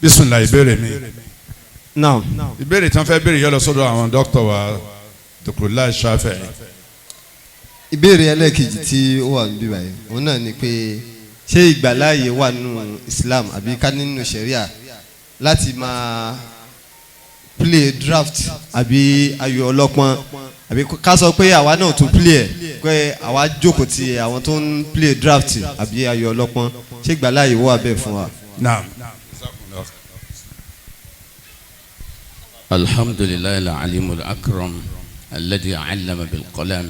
bismillah ìbéèrè mi. Now. ìbéèrè tí wọ́n fẹ́ béèrè yọ lọ sọ́dọ̀ àwọn dókítà wa Dhikrullah Shafi. ìbéèrè ẹlẹ́ẹ̀kejì tí ó wà níbí báyìí òun náà ni pé ṣé ìgbàláàyè wà nínú Islam àbí ká nínú Sharia láti máa play draft àbí ayò ọlọ́pọ́n àbí ká sọ pé àwa náà tún play ẹ̀ pé àwa jókòó ti àwọn tó ń play draft àbí ayò ọlọ́pọ́n ṣé ìgbàláàyè wà bẹ́ẹ̀ fún wa. naam. alhamdulillahi al-alimul akram alladhi allama bil qalam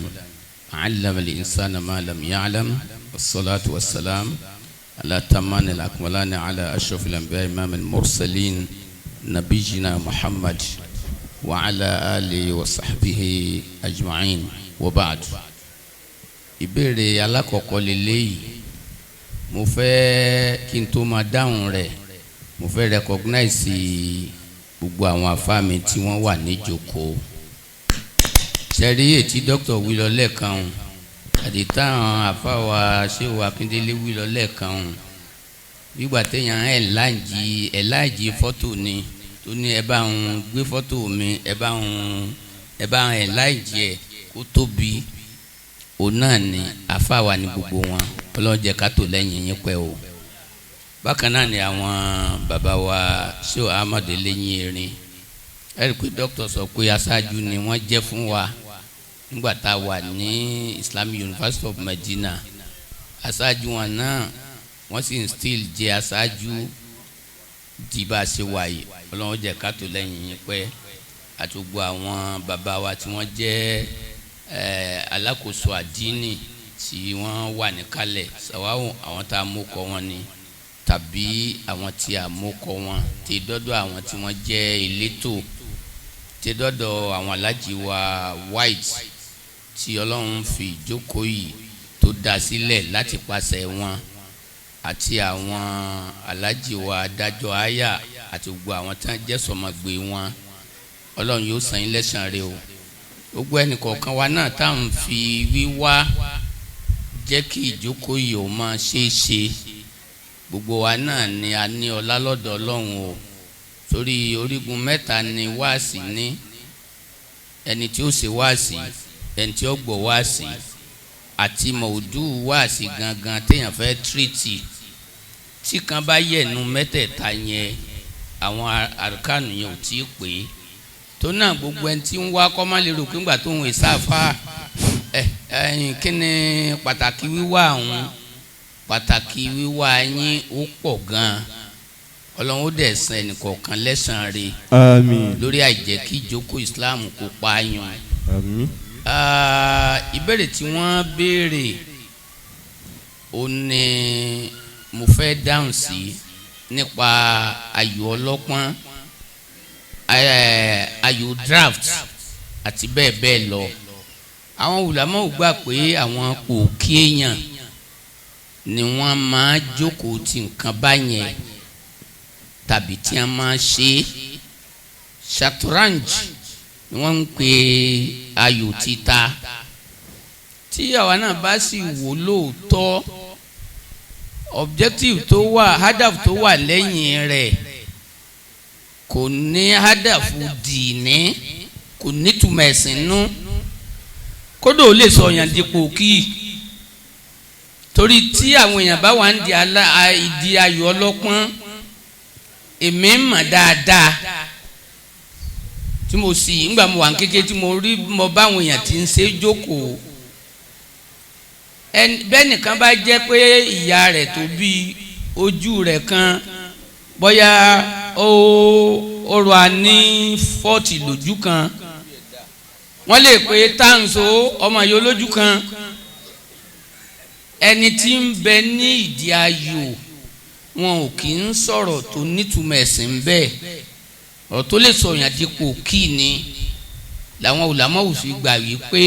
allama al-insana ma lam ya'lam wassalatu wassalam ala tamani al-akmalani ala ashrafil anbiya imam al-mursalin nabiyina Muhammad wa ala alihi wa sahbihi ajma'in wa ba'd. ìbéèrè alákọ̀ọ́kọ́ lélẹ́yìí mo fẹ́ kí n tó máa dáhùn rẹ̀ mo fẹ́ recognize gbogbo àwọn afáàmì tí wọ́n wà níjókòó. sẹ́rí ètí dókítà wílọ lẹ́ẹ̀kan àti táwọn afáwa Sheikh Akindele wílọ lẹ́ẹ̀kan gbígbà téèyàn ẹ̀láàjì fọ́tò ni tó ní ẹ bá ń gbé fọ́tò mi ẹ bá ń ẹ̀láàjì ẹ̀ kó tóbi òun náà ni afáwa ní gbogbo wọn Ọlọ́run jẹ́ ká tó lẹ́yìn yín pẹ́ o. bákan náà ni àwọn bàbá wa Sheikh Ahmad lẹ́yìn erin ẹ̀rí pé dókítà sọ pé aṣáájú ni wọ́n jẹ́ fún wa nígbà tá a wà ní Islamic University of Medina aṣáájú wọn náà wọ́n sì still jẹ́ aṣáájú di bá a ṣe wà yìí Ọlọ́run jẹ́ ká tó lẹ́yìn yín pẹ́ àti gbogbo àwọn bàbá wa tí wọ́n jẹ́ alákòóso àdínì tí wọ́n wà níkàlẹ̀ sàwáwò àwọn tá a mú kọ wọn ni tàbí àwọn tí a mú kọ wọn tí dọ́dọ̀ àwọn tí wọ́n jẹ́ elétò tí dọ́dọ̀ àwọn Alhaji wa White tí Ọlọ́run fi ìjókòó yìí tó dá sílẹ̀ láti pàṣẹ wọn àti àwọn Alhaji wa adájọ́ àyà àti gbogbo àwọn tí wọ́n jẹ́ sọmọgbé wọn Ọlọ́run yóò san yín lẹ́san rẹ̀ o. gbogbo ẹnìkọ̀ọ̀kan wa náà tá à ń fi wíwá jẹ́ kí ìjókòó yìí ó máa ṣeé ṣe gbogbo wa náà ni a ní ọlá lọ́dọ̀ Ọlọ́run o torí orígun mẹ́ta ni wáàsí ní ẹni tí ó ṣe wáàsí ẹni tí ó gbọ́ wáàsí àti mọ̀ọ́dù wáàsí gangan téèyàn fẹ́ tírìtì tí kan bá yẹ̀nu mẹ́tẹ̀ẹ̀ta yẹn àwọn àrùkánù yẹn ò tí ì pé tó náà gbogbo ẹni tí ń wá kọ́ má lè rò pé ńgbà tó ń ìsáfà kí ni pàtàkì wíwá àwọn pàtàkì wíwá yín ó pọ̀ gan-an Ọlọ́run ó dẹ̀ san ẹnìkọ̀ọ̀kan lẹ́san rẹ̀ àmín lórí àìjẹ́ kí ìjókòó Islam kó pa yan. àmín. ìbéèrè tí wọ́n béèrè ó ní mo fẹ́ dáhùn sí nípa ayò ọlọ́pọ́n ayò draft àti bẹ́ẹ̀ bẹ́ẹ̀ lọ. àwọn ulama ò gbà pé àwọn kò kí èèyàn ni wọ́n máa jókòó ti nǹkan báyẹn tàbí tí wọ́n máa ṣe shatranj ni wọ́n ń pè ayò títa tí àwa náà bá sì wò lóòótọ́ objective tó wà hadaf tó wà lẹ́yìn rẹ̀ kò ní hadafu dìní kò ní túmọ̀ ẹ̀sìn nú kódà ó lè sọ yàn dípò kí torí tí àwọn èèyàn bá wà ń di ìdí ayò ọlọ́pọ́n èmi ń mọ̀ dáadáa tí mo sì ńgbà mo wà ń kékeré tí mo rí mo bá àwọn èèyàn tí ń ṣe jókòó bẹ́ẹ̀ nìkan bá jẹ́ pé ìyá rẹ̀ tó bí ojú rẹ̀ kan bóyá ó rọ a ní 40 lójú kan wọ́n lè pé táǹsó ọmọ yìí olójú kan ẹni tí ń bẹ ní ìdí ayò wọn ò kì í sọ̀rọ̀ tó nítumọ̀ ẹ̀sìn bẹ́ẹ̀ ọ̀rọ̀ tó lè sọ yàn dípò kí ni làwọn ulama fi gbà wí pé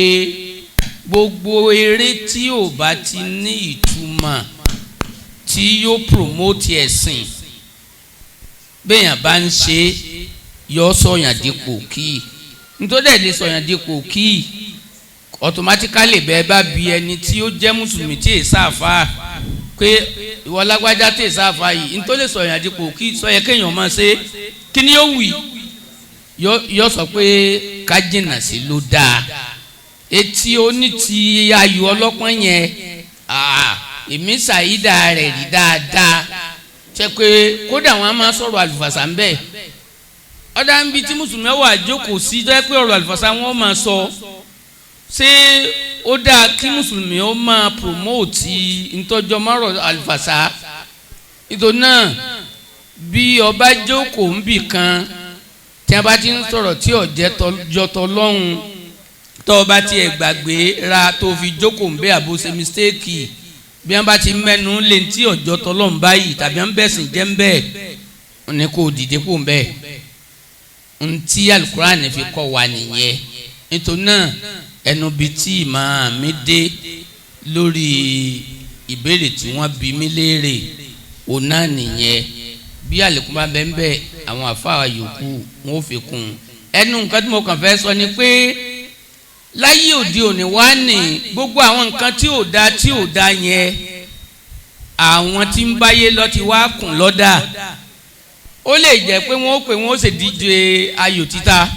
gbogbo eré tí ò bá ti ní ìtumọ̀ tí yóò promote ẹ̀sìn béèyàn bá ń ṣe yọ sọ̀yàn dípò kí nítorí ẹ̀ lè sọ̀yàn dípò kí automatically bẹ́ẹ̀ bá bi ẹni tí ó jẹ́ mùsùlùmí tí èè sáfà pé ìwọ lágbájá tè sáfà yìí nítorí sọ yẹn àdìpọ̀ kí sọ yẹ kéèyàn máa ṣe kí ni yóò wí yóò sọ pé ká jìnnà sí ló dáa etí oní ti ayò ọlọ́pọ́n yẹn èmi ṣàyídà rẹ̀ rí dáadáa ṣe pé kódà wọn a máa sọ̀rọ̀ àlùfàṣà ń bẹ̀ ọ̀dà ń bi tí mùsùlùmí wà jókòó sí jẹ́ pé ọ̀rọ̀ àlùfàṣà wọn máa sọ ṣé ó dáa kí mùsùlùmí ó máa promote ntọ́jọ́ márọ̀ àlùfàṣà nítorí náà bí ọba jókòó ń bì kan tí a bá ti ń sọ̀rọ̀ tí ọ̀jẹ́ jọtọ̀ lọ́hùn tó ọba tiẹ̀ gbàgbé ra tó fi jókòó ń bẹ́ àbóṣe mistake bí wọ́n bá ti mẹ́nu lé tí ọ̀jọ́ tọ́lọ́hùn báyìí tàbí wọ́n bẹ̀sìn jẹ́ ń bẹ́ẹ̀ ní kò dìde kó ń bẹ́ẹ̀ ntí alukur'an fi kọ́ wa nìyẹn nítorí náà ẹnu bíi tí màá mi dé lórí ìbéèrè tí wọ́n bí mi léèrè òun náà nìyẹn bí àlékún bá bẹ́ẹ̀ bẹ́ẹ̀ àwọn àfáà yòókù wọn ò fi kún un ẹnu nǹkan tí mo kàn fẹ́ sọ ni pé láyé òde òní wá ní gbogbo àwọn nǹkan tí ò da yẹn àwọn tí ń báyé lọ ti wá kùn lọ́dà ó lè jẹ́ pé wọ́n ó pè wọ́n ó sì díje ayò títa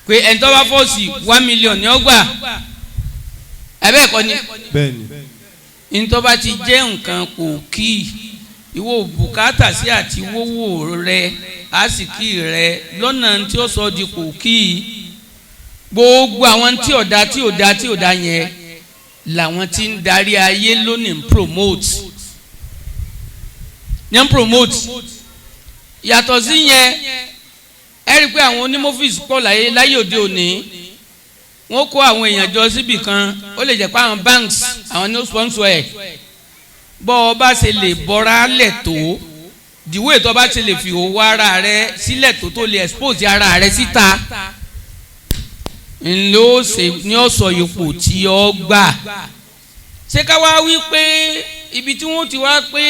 pé ẹni tó bá fọ́ọ̀sì 1 million ní ọgbà ẹ̀bẹ́ ẹ̀kọ́ ni ní tó bá ti jẹ́ nǹkan kò kí ìwọ bùkátà sí àti wówó rẹ àsìkí rẹ lọ́nà tí ó sọ di kò kí gbogbo àwọn tí ò da yẹn làwọn tí ń darí ayé lónìí ń promote yàtọ̀ sí yẹn ẹ rí i pé àwọn onímọ̀fíìsì pọ̀ láyé òde òní wọ́n kó àwọn èèyàn jọ síbì kan ó lè jẹ́ pé àwọn banks àwọn ní ó sponsor ẹ̀ bọ́ ọ bá ṣe lè bọ́ra lẹ̀ tó dìwé tó bá ṣe lè fi owó ara rẹ sílẹ̀ tó lè expose ara rẹ síta ńlọ ṣe ní ọ̀sọ̀ ipò tí ọ gbà ṣé ká wá wí pé ibi tí wọ́n ti wá pé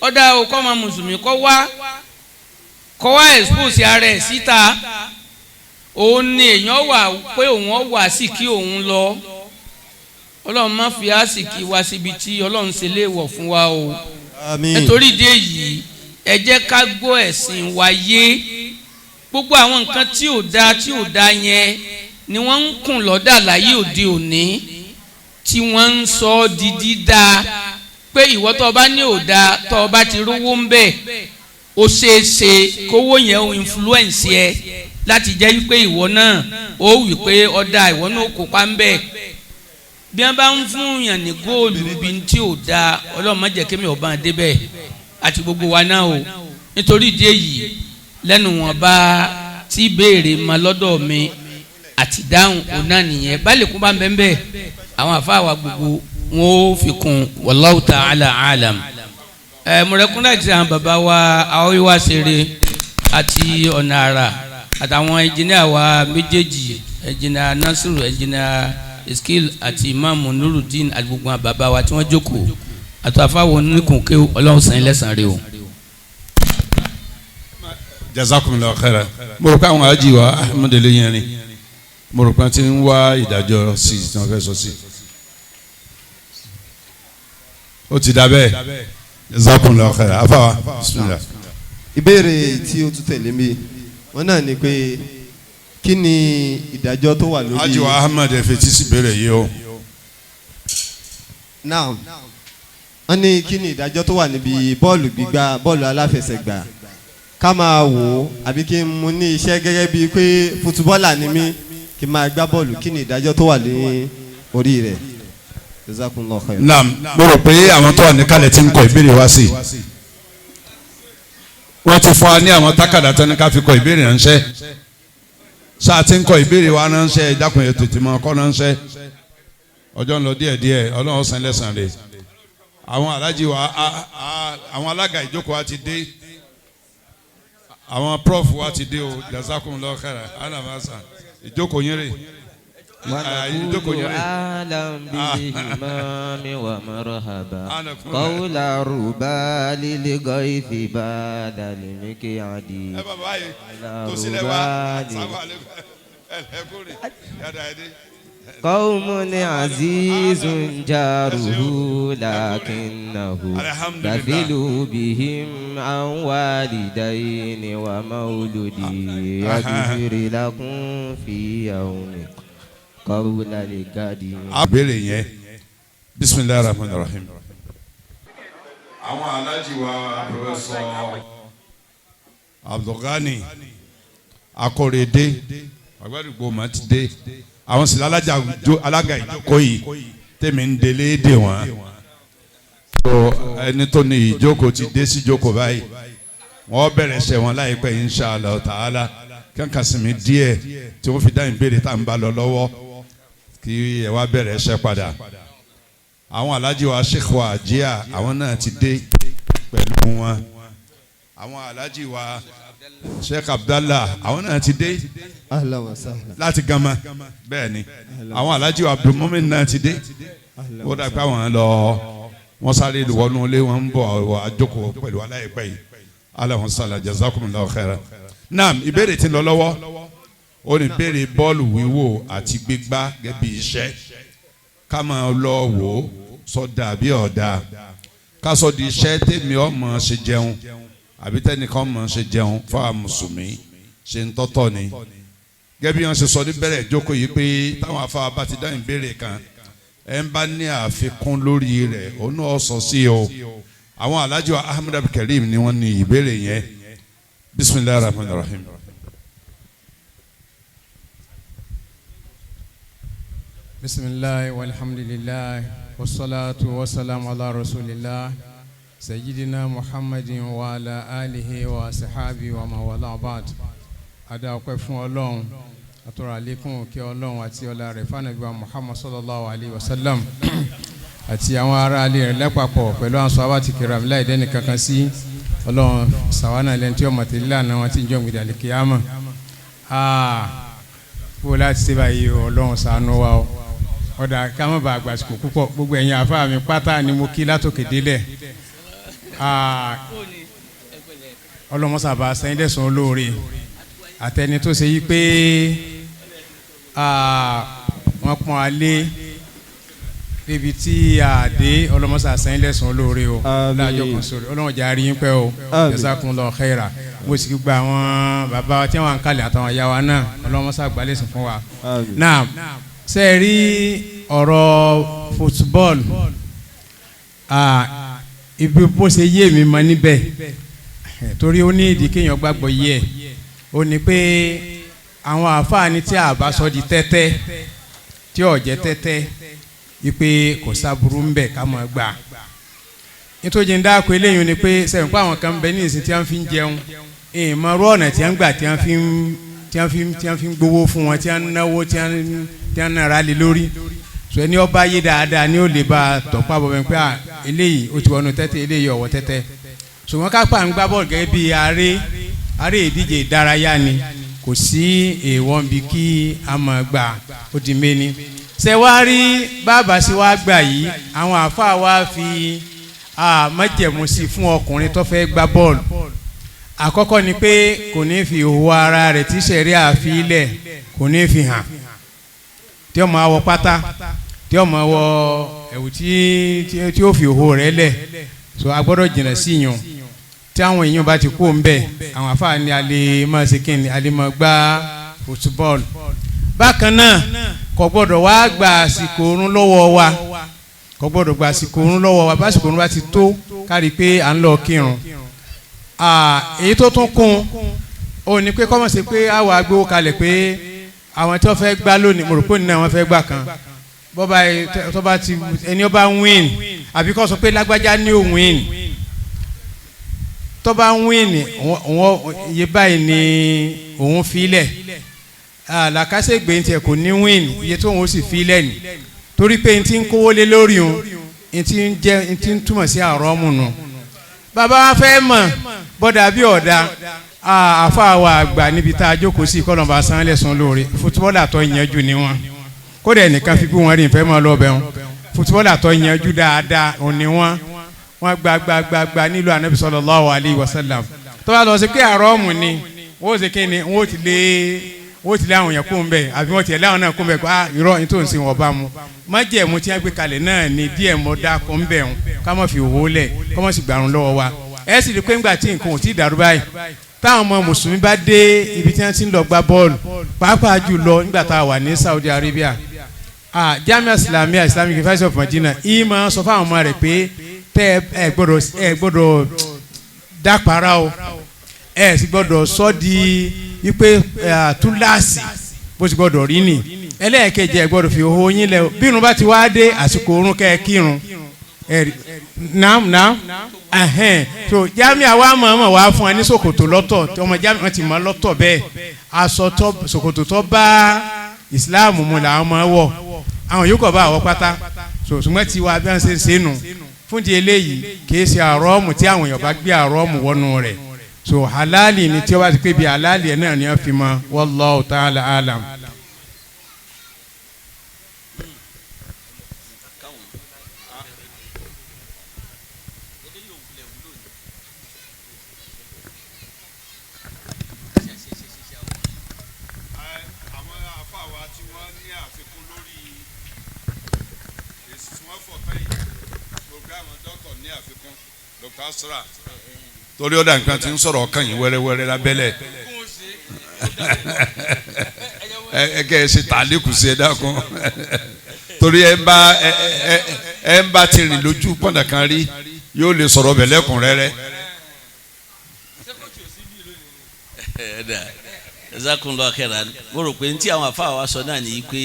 ọ̀dà òkọ́ ọmọ mùsùlùmí kọ́ wá expose ara ẹ̀ síta òun ni èèyàn wà pé òun wà sí kí òun lọ ọlọ́run má fi àsìkí wá síbi tí ọlọ́run ṣe léèwọ̀ fún wa o nítorí ìdí èyí ẹ jẹ́ ká gbọ́ ẹ̀sìn wa yé gbogbo àwọn nǹkan tí ò da yẹn ni wọ́n ń kùn lọ́dà láyé òde òní tí wọ́n ń sọ di dídá pé ìwọ tó bá ní òda tó bá ti rówó ń bẹ̀ ó ṣeéṣe kówó yẹn ó influence ẹ láti jẹ́ wípé ìwọ náà ó wí pé ọ̀dà ìwọ náà kópa ń bẹ̀ bí wọ́n bá ń fún yàn ní góòlù bí tí ò da ọlọ́run má jẹ́ kémi ọba débẹ̀ àti gbogbo wa náà o nítorí ìdí èyí lẹ́nu wọn bá tí béèrè ma lọ́dọ̀ mi àti dáhùn òun náà nìyẹn báyìí kún bá ń bẹ́ẹ̀ bẹ́ẹ̀ àwọn àfáàwà gbogbo wọn ó fi kún wallahu ta'ala alam mọ̀rẹ́kúnlá ti àwọn bàbá wa àwọn ìwà ṣeré àti ọ̀nà àrà àtàwọn ẹnjìnìà wa méjèèjì ẹnjìnìà Nasiru ẹnjìnìà Iskeel àti Imam Nurudeen àti gbogbo àwọn bàbá wa tí wọ́n jókòó àti àfáwọn oníkùnkè ọlọ́run sàn lẹ́sàn rẹ o. jazakumullahu khairan mo rò pé àwọn àjì wa ahmedele yẹn ni mo rò pé wọ́n ti ń wá ìdájọ́ sí i tí wọ́n fẹ́ sọ sí i ó ti dà bẹ́ẹ̀ jazakumullahu khairan afáwa bismillah. ìbéèrè tí ó tún tẹ̀lé mi wọn náà ni pé kí ni ìdájọ́ tó wà lórí. àjì wa ahmed ẹ fetí sí ìbéèrè yìí o. now wọ́n ní kí ni ìdájọ́ tó wà níbi bọ́ọ̀lù gbígbá bọ́ọ̀lù aláfẹsẹ̀gbá ká máa wò ó àbí kí n mú ní iṣẹ́ gẹ́gẹ́ bíi pé fútúbọ́ọ̀là ni mí kí n máa gbá bọ́ọ̀lù kí ni ìdájọ́ tó wà ní orí rẹ̀. Jazakumullahu khairan. naam mo rò pé àwọn tó wà ní kálẹ̀ tí ń kọ ìbéèrè wá sí i wọ́n ti fún wa ní àwọn tákàdá tó ní ká fi kọ ìbéèrè ránṣẹ́ sáà tí ń kọ ìbéèrè wa ránṣẹ́ ìdákùn ètò ìtìmọ̀ kọ́ ránṣẹ́ ọjọ́ ń lọ díẹ̀díẹ̀ ọlọ́run san lẹ́san rẹ̀ àwọn alájí wa àwọn alága ìjókòó wa ti dé àwọn prof wa ti dé o jazakumullahu khairan alamasa ìjókòó yín rè ìjókòó yín rè. alam bil imami wa marhaba qawla rubali li ghaifi bada limiki adi. ẹ bàbá yìí tó sílẹ̀ wá sábà lẹ́kọ̀ọ́ ẹ̀ lẹ́kọ̀ọ́ rè yàrá ẹ̀ dé. قوم عزيز جاره لكنه بذل بهم عن والدين ومولدي يغفر لكم في يوم قول الغد. abẹ́rẹ́ yẹn bisimilahi rahman rahim. àwọn alájí wa Professor Abdulgani Akorede Agbarigidoma ti dé àwọn sì alága ìjókòó yìí tèmi ń délé dè wọ́n so ẹni tó ní ìjókòó ti dé sí ìjókòó báyìí wọ́n bẹ̀rẹ̀ ṣe wọn láìpẹ́ inshallah ta'ala kankan sinmi díẹ̀ tí wọ́n fi dá ìbéèrè tá à ń bá lọ lọ́wọ́ kí ẹ wá bẹ̀rẹ̀ ṣe padà àwọn alájí wa Sheikh wa Ajia àwọn náà ti dé pẹ̀lú wọn àwọn alájí wa Sheikh Abdullah àwọn náà ti dé láti Gama bẹ́ẹ̀ ni àwọn alájí wa Abdul Mu'min náà ti dé ó dà pé àwọn lọ wọ́n sáré wọnú ilé wọn ń bọ̀ àjókòó pẹ̀lú aláìpẹ́ yìí Allahumma salli jazakumullahu khairan. Naam ìbéèrè tí ń lọ lọ́wọ́ ó ní béèrè bọ́ọ̀lù wíwò àti gbígbá gẹ́gẹ́ bí iṣẹ́ ká máa lọ wò ó sọdà bí ọ̀dà ká sọ di iṣẹ́ tèmi ọmọ ṣe jẹun àbí tẹnìkan ọmọ ṣe jẹun fáwọn mùsùlùmí ṣe ń tọ́tọ̀ ni gẹ́gẹ́ bí wọ́n ṣe sọ níbẹ̀rẹ̀ ìjókòó yìí pé táwọn afáwa bá ti dá ìbéèrè kan ẹ̀ ń bá ní àfikún lórí rẹ̀ òun náà sọ sí o àwọn Alhaji Ahmed Abdulkareem ni wọ́n ní ìbéèrè yẹn bisimilahi rahman rahim. bisimilahi walhamdulilahi wasalaatu wasalaamu ala rasulillah sayyidina muhammadin wa ala alihi wa sahabi wa mawala abad ada ọpẹ́ fún Ọlọ́run atọrọ àlékún kí Ọlọ́run àti ọlá rẹ̀ fanabi wa muhammad sallallahu alayhi wa sallam àti àwọn ará alẹ́ rẹ̀ lápapọ̀ pẹ̀lú àwọn sọ̀hábà kiram láì dẹ́ni kankan sí Ọlọ́run sàwánà lẹ́ni tí ó mọ̀ tẹ́lẹ̀ lánàá wọn ti ń jọ gbèdé àlèkèyàmọ̀ bó láti ṣe báyìí Ọlọ́run ṣàánú wa o ọ̀dà ká má bàa gbàsìkò púpọ̀ gbogbo ẹ̀yin àfáà mi pátá ni mo kí látòkè délẹ̀ ọlọ́mọsàbà sẹ́yìn dẹ̀sán olóore àtẹni tó ṣe yí pé wọ́n pọ́n alé débi tí àdé ọlọ́mọsà sẹ́yìn dẹ̀sán olóore o láàjọ kan sórí ọlọ́run jà rí yín pẹ́ o jazakumullahu khaira mo sì gba àwọn bàbá tí wọ́n ń kalẹ̀ àtàwọn ìyá wa náà ọlọ́mọsà gbálẹ̀sìn fún wa náà ṣe rí ọ̀rọ̀ fútbọ́ọ̀lù ibi bó ṣe yé mi mọ níbẹ̀ torí ó ní ìdí kéèyàn gbàgbọ́ yé ẹ̀ ó ní pé àwọn àfáàní tí a bá sọ di tẹ́tẹ́ tí ò jẹ́ tẹ́tẹ́ wípé kò sábúrú ń bẹ̀ ká máa gbà nítorí ń dáko eléyìí ni pé sẹ́yìn pé àwọn kan bẹ ní ìsìn tí wọ́n fi ń jẹun ìmọ̀rú ọ̀nà tí wọ́n gbà tí wọ́n fi ń gbowó fún wọn tí wọ́n ń náwó tí wọ́n ń nára lé lórí so ẹni ọba yé dáadáa ni ó lè bá tọ́pá bọ̀ bẹ́ẹ̀ pé eléyìí ó ti wọnú tẹ́tẹ́ eléyìí ọ̀wọ́ tẹ́tẹ́ ṣùgbọ́n kápá ń gbá bọ́ọ̀lù gẹ́gẹ́ bí aré ìdíje ìdárayá ni kò sí èèwọ̀n bí kí a máa gbà ó di méní. ṣé wàá rí bàbá sí wàá gbà yìí àwọn àáfàá wa fi májẹ̀mú sí fún ọkùnrin tó fẹ́ gbá bọ́ọ̀lù àkọ́kọ́ ni pé kò ní fi ìhòòhò ara rẹ̀ tí sẹ̀rí àfilẹ̀ kò ní fi hàn tí ó máa wọ pátá tí ó máa wọ ẹ̀wù tí ó fi ìhòòhò rẹ̀ lẹ̀ so a gbọ́dọ̀ jìnnà sí yàn tí àwọn èèyàn bá ti kú ń bẹ̀ àwọn àfáà ni a lè máa ṣe kí ni a lè máa gbá fútbọ́ọ̀lù bákan náà kò gbọ́dọ̀ wá gba àsìkò oorun lọ́wọ́ wa kò gbọ́dọ̀ gba àsìkò oorun lọ́wọ́ wa básìkò oorun bá ti tó kárí pé à ń lọ kírun èyí tó tún kún ó ní pé kọ́mọ̀ sí pé àwọn agbówó kalẹ̀ pé àwọn tí wọ́n fẹ́ gbá lónìí mo rò pé nínú àwọn fẹ́ gbà kan bọ́ba tó bá ti ẹni ó bá win àbí kọ́ sọ pé lágbájá ní òun win tó bá win iye báyìí ni òun filẹ̀ làkàṣègbè ń tiẹ̀ kò ní win iye tó òun sì filẹ̀ ni torí pé n ti ń kówó lé lórí òun n ti ń túmọ̀ sí àrọ́mù nù bàbá wa fẹ́ mọ̀ bọ́dà bí ọ̀dà àfa wa àgbà níbi tá a jókòó sí kọ́lọ́mbà sanlẹ̀sùn lóore fútúbọ́ọ̀lù àtọ́ ìyẹnjú ni wọ́n kódà ẹnìkan fi bí wọ́n rí ìfẹ́ máa lọ bẹ̀ wọn fútúbọ́ọ̀lù àtọ́ ìyẹnjú dáadáa òní wọ́n gba nílùú anabi sallallahu alayhi wa sallam tó bá lọ sí pé àrọ́ọ̀mù ni wọ́n ó sì kí ni wọ́n ó ti lé wọ́n ti lé àwọn yẹn kó ń bẹ̀ àbí wọ́n ti lé àwọn náà kó ń bẹ̀ kó irọ́ ní tó ń sin wọn bá mu májẹ̀mú tí wọ́n gbé kalẹ̀ náà ni díẹ̀ mọ́ dá kó ń bẹ̀ wọn ká má fi òwò lẹ̀ ká má sì gbàrún lọ́wọ́ wa ẹ sì rí pé ńgbà tí nǹkan ò tí ì dàrú báyìí táwọn ọmọ mùsùlùmí bá dé ibi tí wọ́n ti ń lọ gbá bọ́ọ̀lù pàápàá jùlọ nígbà tá a wà ní Saudi Arabia Jamia Islamia Islamic University of Medina ìmọ̀ sọ fáwọn ọmọ rẹ̀ pé tẹ́ ẹ gbọ́dọ̀ dápara o ẹ sì gbọ́dọ̀ sọ di wípé túláàsì bó ti gbọ́dọ̀ rí ni ẹlẹ́ẹ̀kejì ẹ gbọ́dọ̀ fi owó yín lẹ̀ bí irun bá ti wá dé àsìkò oorun kẹ́ ẹ kírun naam so Jamia wa mọ̀ wá fún ẹ ní ṣòkòtò lọ́tọ̀ tí ọmọ Jamia wọn ti mọ̀ lọ́tọ̀ bẹ́ẹ̀ aṣọ ṣòkòtò tó bá Islam mu làwọn máa wọ̀ àwọn yòókù bá àwọ̀ pátá so ṣùgbọ́n tí wàá bí wọ́n ṣe ń ṣe nù fún di eléyìí kìí ṣe àrọ́ọ̀mù tí àwọn èèyàn bá gbé àrọ́ọ̀mù wọnú rẹ̀ so halali ni tí wọ́n bá ti pé bí halali ẹ̀ náà ni wọ́n fi mọ́ wallahu ta'ala alam. Asra torí ọ̀dà nǹkan tí ń sọ̀rọ̀ ọkàn yìí wẹ́rẹ́wẹ́rẹ́ lábẹ́lẹ̀ ẹ kẹ́ ẹ ṣe tàlékù sí ẹ dákun torí ẹ ń bá ti rìn lójú pọ̀nà kan rí yóò lè sọ̀rọ̀ bẹ̀ lẹ́kùnrẹ́rẹ́. Jazakumullahu khairan mo rò pé ní tí àwọn àfáà wa sọ náà nìyí pé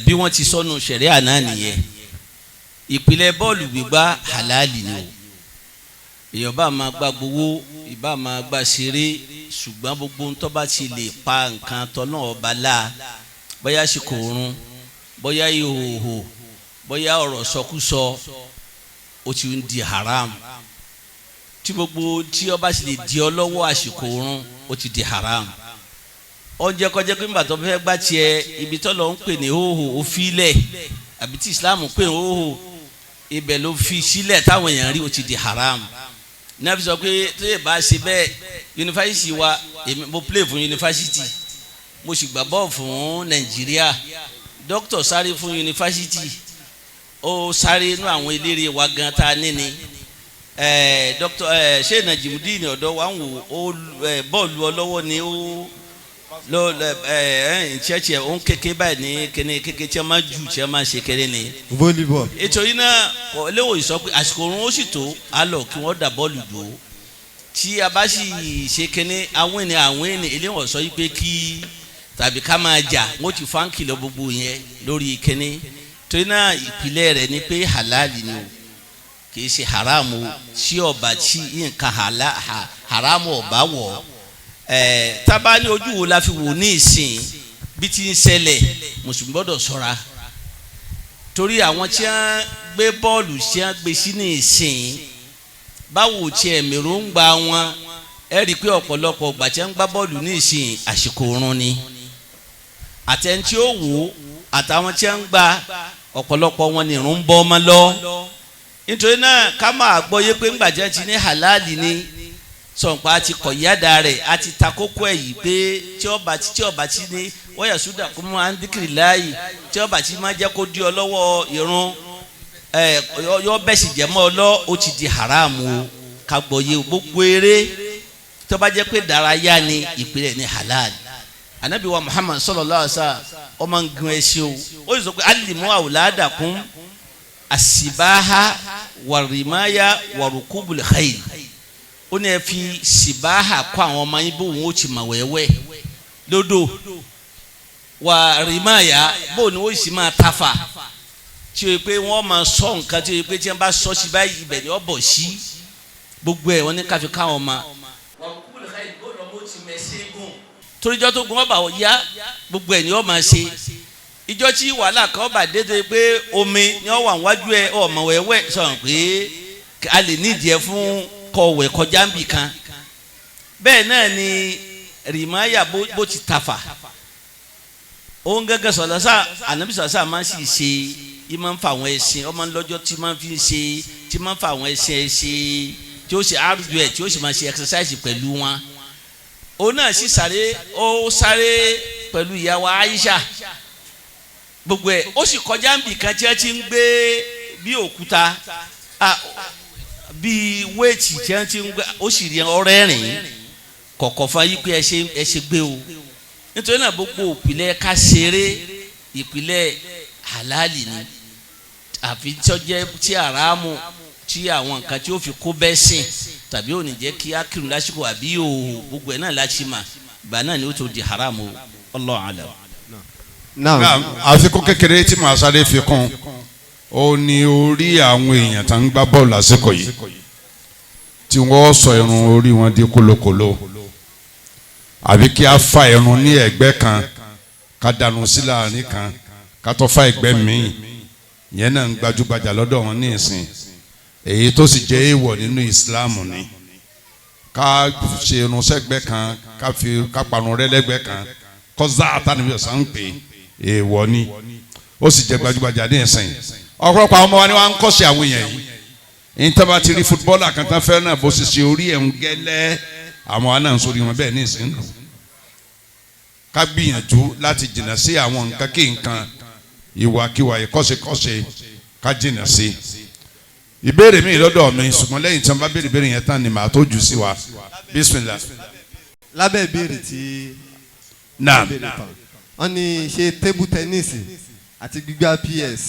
bí wọ́n ti sọnù ṣẹ̀ríà náà nìyẹn ìpìlẹ̀ bọ́ọ̀lù gbígbá halali ni o èèyàn bá máa gba gbowó ìbá máa gba ṣeré ṣùgbọ́n gbogbo ń tọ́ bá ti lè pa nǹkan tọ́ náà ọba la bóyá ṣe kò run bóyá ìhòòhò bóyá ọ̀rọ̀ sọkúsọ ó ti ń di haram tí gbogbo tí ọba sì lè di ọ lọ́wọ́ àsìkò run ó ti di haram ọjẹ́ kọjá pé nígbà tó fẹ́ gbá tiẹ̀ ibi tó lọ ń pè ní hóhò ó filẹ̀ àbí tí Islam pè ní hóhò ibẹ̀ ló fi sílẹ̀ táwọn èèyàn rí ó ti di haram ní a fi sọ pé tó yẹ bá ṣe bẹ́ẹ̀ yunifásitì wa mo play fún yunifásitì mo sì gbà bọ́ọ̀ fún Nàìjíríà dókítà sáré fún yunifásitì ó sáré inú àwọn eléré wa gan ta níní dókítà Sheikh Najimudeen ọ̀dọ́ wa ń wò ó bọ́ọ̀lù ọlọ́wọ́ ni ó lọ chẹchẹ òun kéke báyìí ní kéne kéke tí a máa ju tí a máa ṣe kéré ni. volleyball. ètò yìí náà kò léwò sọ pé àsìkò òun ó sì tó a lọ kí wọ́n dà bọ́ọ̀lù jò tí a bá sì ṣe kéne àwọn ènìyàn eléwọ̀n sọ yìí pé kí tàbí ká máa jà wọ́n ti fáńkì lọ gbogbo yẹn lórí kéne torí náà ìpìlẹ̀ rẹ̀ ni pé halali ni o kì í ṣe haramu tí ọba tí nǹkan haramu ọba wọ̀ tábà ní ojú wo la fi wò ní ìsìn bí ti ń ṣẹlẹ̀ mùsùlùmí gbọ́dọ̀ ṣọ́ra torí àwọn tí wọ́n gbé bọ́ọ̀lù tí wọ́n gbé sí ní ìsìn báwo tiẹ̀ mèròǹgbà wọn ẹ rí i pé ọ̀pọ̀lọpọ̀ ìgbà tí wọ́n gbá bọ́ọ̀lù ní ìsìn àsìkò oorun ni àtẹni tí ó wò ó àtàwọn tí wọ́n gbá ọ̀pọ̀lọpọ̀ wọn ni ìrun ń bọ́ ọmọ lọ nítorí náà ká máa gbọ́ yé pé ńgbàjẹ́ ti ní halali ni sọ̀npa àti kọ̀yádà rẹ̀ àti takókó ẹ̀ yìí pé tí ọba ti ní wọ́yà sódà kó máa ń díkìrì láàyè tí ọba ti máa jẹ́ kó di ọ lọ́wọ́ irun yọ bẹ́ẹ̀ sì jẹ́ mọ́ ọ lọ ó ti di haramu o ká gbọ́yé gbogbo eré tó bá jẹ́ pé dárayá ni ìpìlẹ̀ ní halal anabi wa Muhammad sallallahu alaihi wasallam ọmọ ngun ẹṣin o ó sì sọ pé alimu awladakum asibaha warimaya warukubul khayl ó ní ẹ fi sibaha kọ́ àwọn ọmọ yín bó wọn ó ti mọ̀ wẹ́wẹ́ lódò wà rìmáyà bó ni ó sì máa tafa tí o yẹ pé wọ́n máa sọ nǹkan tí o yẹ pé tí wọ́n bá sọ sí báyìí ibẹ̀ ni ó bọ̀ sí gbogbo ẹ̀ wọ́n ní káfí káwọn ọmọ. toríjọ́ tó gun ọba ya gbogbo ẹ̀ ni ó máa ṣe ìjọ tí wàhálà kan ọba dé tó yẹ pé omi ni ó wà wájú ẹ ọmọ wẹ́wẹ́ sọ̀rọ̀ pé a lè nídìí ẹ fún kọ̀wé kọjá ń bì kan bẹ́ẹ̀ náà ni rìmáyà bó ti tafa òun gẹ́gẹ́ sọ̀rọ̀ sá ànábì sọ̀rọ̀ sá máa ń sì ṣe ìmọ̀ ń fa àwọn ẹ̀sìn ọmọ ńlọ́jọ́ tí máa ń fi ṣe tí máa ń fa àwọn ẹ̀sìn tí ó ṣe àrùjọ ẹ̀ tí ó sì máa ṣe exercise pẹ̀lú wọn òun náà sì sáré ó sáré pẹ̀lú ìyàwó Aisha gbogbo ẹ̀ ó sì kọjá níbi kan tí wọ́n ti ń gbé bí òkúta bí wéètì tí wọ́n ti ń gbé ó sì rí ọ̀rẹ́ rìn kọ̀kọ̀ fún ayé pé ẹ ṣe gbé o nítorí náà gbogbo ìpìlẹ̀ ká ṣeré ìpìlẹ̀ halali ni àfi tí ó jẹ́ tí àràmù tí àwọn nǹkan tí ó fi kó bẹ́ẹ̀ sìn tàbí ò ní jẹ́ kí á kírun lásìkò àbí òhò gbogbo ẹ̀ náà láti mà ìgbà náà ni ó tó di haramu Allahu alam. àfikún kékeré tí màá sáré fi kún ó ní orí àwọn èèyàn tá ń gbá bọ́ọ̀lù lásìkò yìí tí wọ́n sọ irun orí wọn di kólókòló àbí kí á fa irun ní ẹ̀gbẹ́ kan ká dànù sí láàrin kan ká tó fa ẹ̀gbẹ́ míì yẹn náà ń gbajúgbajà lọ́dọ̀ wọn ní ìsìn èyí tó sì jẹ́ èèwọ̀ nínú ìsìláàmù ni ká ṣe irun sẹ́gbẹ́ kan ká parun rẹ́ lẹ́gbẹ́ kan kọ́sá àtàníbi ọ̀sán ń pè èèwọ̀ ni ó sì jẹ́ gbajúgbajà ní ìsìn ọ̀pọ̀lọpọ̀ àwọn ọmọ wa ni wọ́n á ń kọ́ṣẹ́ àwọn èèyàn yìí ní tí wọ́n bá ti rí fútbọ́ọ̀lù kan tán fẹ́ràn náà bó sì ṣe orí ẹ̀ ń gẹ́lẹ́ àwọn àna ń sórí wọn bẹ́ẹ̀ ní ìsìn nù ká gbìyànjú láti jìnnà sí àwọn nǹkan kí nǹkan ìwàkiwà ìkọ́ṣekọ́ṣe ká jìnnà sí. ìbéèrè mi lọ́dọ̀ mi ṣùgbọ́n lẹ́yìn tí wọ́n bá béèrè ìbéèrè yẹn tán ni màá tó jù sí wa bísímìlà. lábẹ́ ìbéèrè tí naam wọ́n ní ṣe table tennis àti gbígbá PS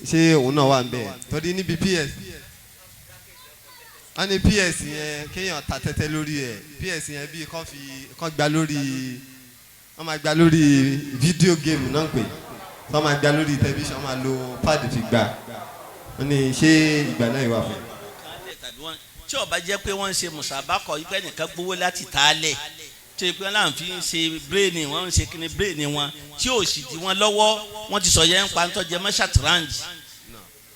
ṣé òun náà wà ń bẹ̀ torí níbi PS wọ́n ní PS yẹn kéèyàn ta tẹ́tẹ́ lórí ẹ̀ PS yẹn bíi kán gba lórí wọ́n máa gba lórí fídíò géèmù náà pé wọ́n máa gba lórí tẹlifíṣàn wọ́n máa lo páàdì fi gbà wọ́n ní ṣé ìgbà náà wà fún un. tí ó bá jẹ́ pé wọ́n ń ṣe mùsàbákọ̀ yìí pé nìkan gbowó láti ta á lẹ̀ tí ìpín náà fi ń ṣe bírèèni wọ́n ń ṣe kíni bírèèni wọn tí ò sì di wọn lọ́wọ́ wọ́n ti sọ yẹn ń pa ntọ́ jẹ́ mọ́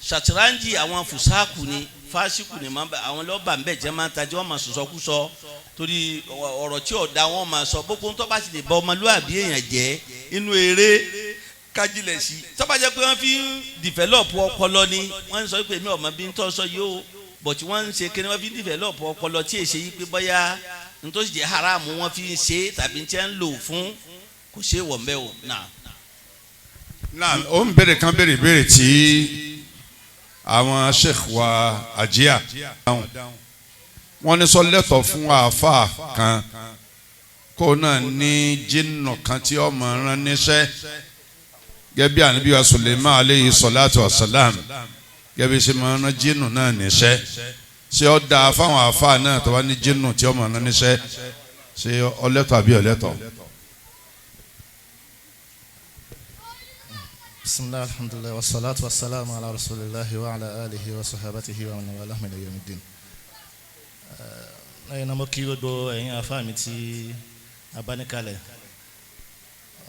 ṣàtìránjì àwọn fùsáàkù ni fásikù ni àwọn lọ́ọ̀bà ń bẹ̀ jẹ́ máa ń tajú wọ́n máa sọ̀sọ́kúsọ torí ọ̀rọ̀ tí ọ̀dà wọn máa sọ gbogbo tó bá ti lè bá ọmọlúwàbí èèyàn jẹ́ inú eré kájílẹ̀ sí tó bá jẹ́ pé wọ́n fi ń dìfẹ́lọ́pù ọpọlọ ni wọ́n ń sọ pé mi ò mọ bí ń tọ́ sọ yìí o bọ̀tí wọ́n ń ṣe kí ni wọ́n fi ń dìfẹ́lọ́pù ọpọlọ tí èsè yìí pé bóyá nítorí jẹ́ haramu wọ́n fi ń ṣe tàbí tí wọ́n ń lò fún kò ṣe wọ̀ mbẹ́ o náà. náà ó ń béèrè kan béèrè tí àwọn sheikh wa Ajia wọ́n ní sọ lẹ́tọ̀ fún àáfàá kan kó náà ní jinnu kan tí ọmọ rán níṣẹ́ gẹ́gẹ́ bí ànábì wa Suleiman aleyhi salatu wa salam gẹ́gẹ́ bí ṣe máa rán jinnu náà níṣẹ́ ṣé ó dáa fáwọn àáfàá náà tó bá ní jinnu tí ọmọ rán níṣẹ́ ṣé ọlẹ́tọ̀ àbí ọlẹ́tọ̀. bisimilahi alhamdulilayi wa salatu wa salamu ala rasulillahi wa ala alihi wa sahabatihi wa man wala min yawmiddin. ẹ̀yin náà mo kí gbogbo ẹ̀yin àfáà mi tí abánikalẹ̀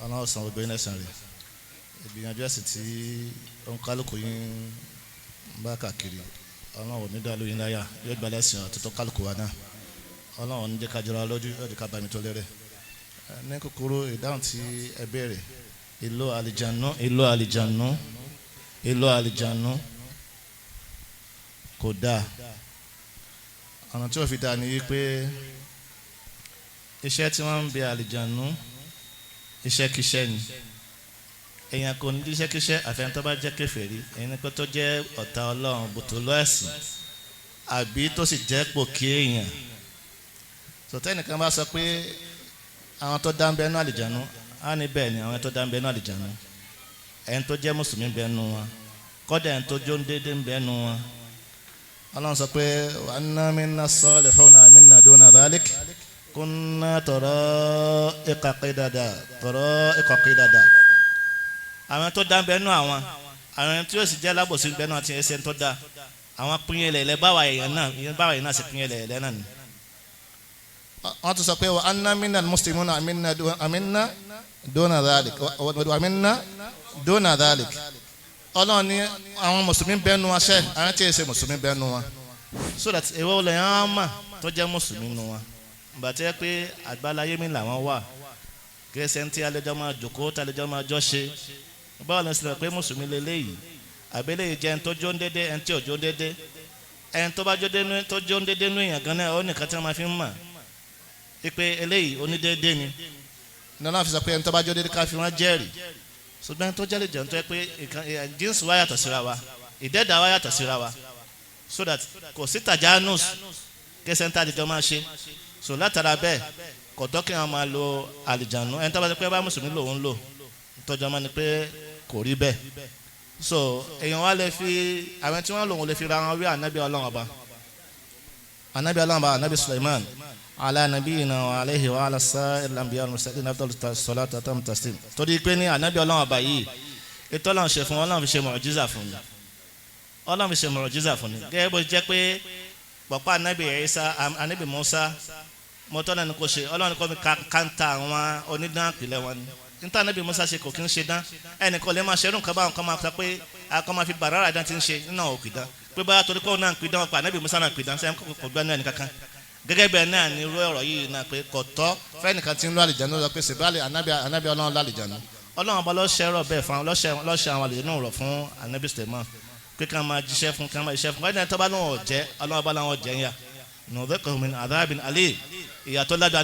ọlọ́run san gbogbo yín lẹ́san rẹ̀ ìgbìyànjú ẹ̀sìn tí òǹkálùkù yín bá kàkiri ọlọ́run ò ní dá lóyún láyà yóò gba lẹ́sìn àtúntò kálukú wa náà ọlọ́run ò ní jẹ́ ká jọra lójú yóò jẹ́ ká bá mi tó lérè. ní kúkúrú ìdáhùn tí ẹ béèrè ìlò àlìjànú kò dáa ọ̀nà tí ó fi dáa ni wípé iṣẹ́ tí wọ́n ń bẹ àlìjànú iṣẹ́kíṣẹ́ ni èèyàn kò ní iṣẹ́kíṣẹ́ àfẹn tó bá jẹ́ kèfèrí èyí ni pé tó jẹ́ ọ̀tá ọlọ́run bùtòlọ́ ẹ̀sìn àbí tó sì jẹ́ pòkí èèyàn sọtẹ́nìkan bá sọ pé àwọn tó dá ń bẹ nú àlìjànú á ní bẹ́ẹ̀ ni àwọn tó dá ń bẹ nú àlìjànú ẹni tó jẹ́ mùsùlùmí ń bẹ nú wọn kọ́dà ẹni tó jó ń déédéé ń bẹ nú wọn ọlọ́run sọ pé wa anna minna salihuna wa minna duna dhalik kunna tara'iqa qidada àwọn tó dá ń bẹ nú àwọn tí yóò sì jẹ́ alábòsí ń bẹ nú àti ẹsẹ̀ tó dá àwọn pínyẹlẹ̀ lẹ́ báwa èèyàn náà sì pínyẹlẹ̀ lẹ́ náà ni wọ́n tún sọ pé wa anna minna muslimuna wa minna duna dhalik ọlọ́run ní àwọn mùsùlùmí bẹ́ẹ̀ nu aṣẹ́ àwọn tí yẹ ṣe mùsùlùmí bẹ́ẹ̀ nu wọn so that èwo lè yàn án mà tó jẹ́ mùsùlùmí nu wọn bàtí ẹ pé àgbáláyé mi làwọn wà kí ẹsẹ̀ ń tí alẹ́jọ́ máa jòkó tí alẹ́jọ́ máa jọ́ ṣe báwo lè ṣe pé mùsùlùmí lélẹ́yìí àbẹ́lẹ́ yìí jẹ́ ẹni tó jó ń dédé ẹni tí ò jó ń dédé ẹni tó bá jó ń dédé nú èèyàn gan náà ó nìkan tí wọ́n máa fi ń mà ipe eléyìí onídéédé ni nana fi sọ pé ẹni tó bá jó déédé ká fi wọ́n jẹ́rìí ṣùgbọ́n tó jẹ́rìí jẹun tó yẹ pé jíǹsì wa yàtọ̀ síra wa ìdẹ́dà wa yàtọ̀ síra wa so that kò sí tajanus kẹsẹ̀ntà àdìjọ máa ṣe so látara bẹ́ẹ̀ kò tọ́ kí wọ́n máa lo àlìjànú ẹni tó bá ti pé bá mùsùlùmí lòun lò tọ́jú ọmọ ni pé kò rí bẹ́ẹ̀ so èèyàn wa lè fi àwọn tí wọ́n lòun lè fi ra wọn wí ànábì ọlọ́run ọba ànábì Sulaiman ala nabiyina wa alayhi wa ala sa'il anbiya wal mursalin afdal salatu wa tam taslim torí pé ní ànábì ọlọ́run ọba yìí ètò ọlọ́run ṣe fún ọlọ́run fi ṣe mọ̀ọ́jísà fún ni ọlọ́run fi ṣe mọ̀ọ́jísà fún ni gẹ́gẹ́ bó jẹ́ pé pọ̀pọ̀ ànábì Isa ànábì Musa mọ́tọ́lá ni kò ṣe ọlọ́run kọ́ mi káńtà àwọn onídán àpilẹ̀ wọn ni níta ànábì Musa ṣe kò kí ń ṣe dán ẹnìkan lè máa ṣerú nǹkan báwọn kan máa sọ pé akọ́ máa fi bàrárà dán ti ń ṣe nínú òkè dán pé báyà torí pé òun náà ń pè dán pa ànábì Musa náà ń pè dán sẹ́yìn kò gbọ́ náà nìkankan gẹ́gẹ́ bẹ́ẹ̀ náà ni irú ọ̀rọ̀ yìí náà pé kò tọ́ fẹ́nìkan tí ń lọ àlìjánu lọ pé sèbálẹ̀ ànábì ọlọ́run lálìjánu ọlọ́run ọba lọ́ṣẹ̀rọ̀ bẹ́ẹ̀ fún lọ́ṣẹ̀ àwọn àlìjánu rọ̀ fún ànábì Sulaiman pé ká máa jíṣẹ́ fún ká máa jíṣẹ́ fún wáyé tó bá lóun ọ̀jẹ́ ọlọ́run ọba làwọn ọ̀jẹ́ ń yà nùdẹ́kọ̀ min adhabin alim ìyàtọ̀ ládàá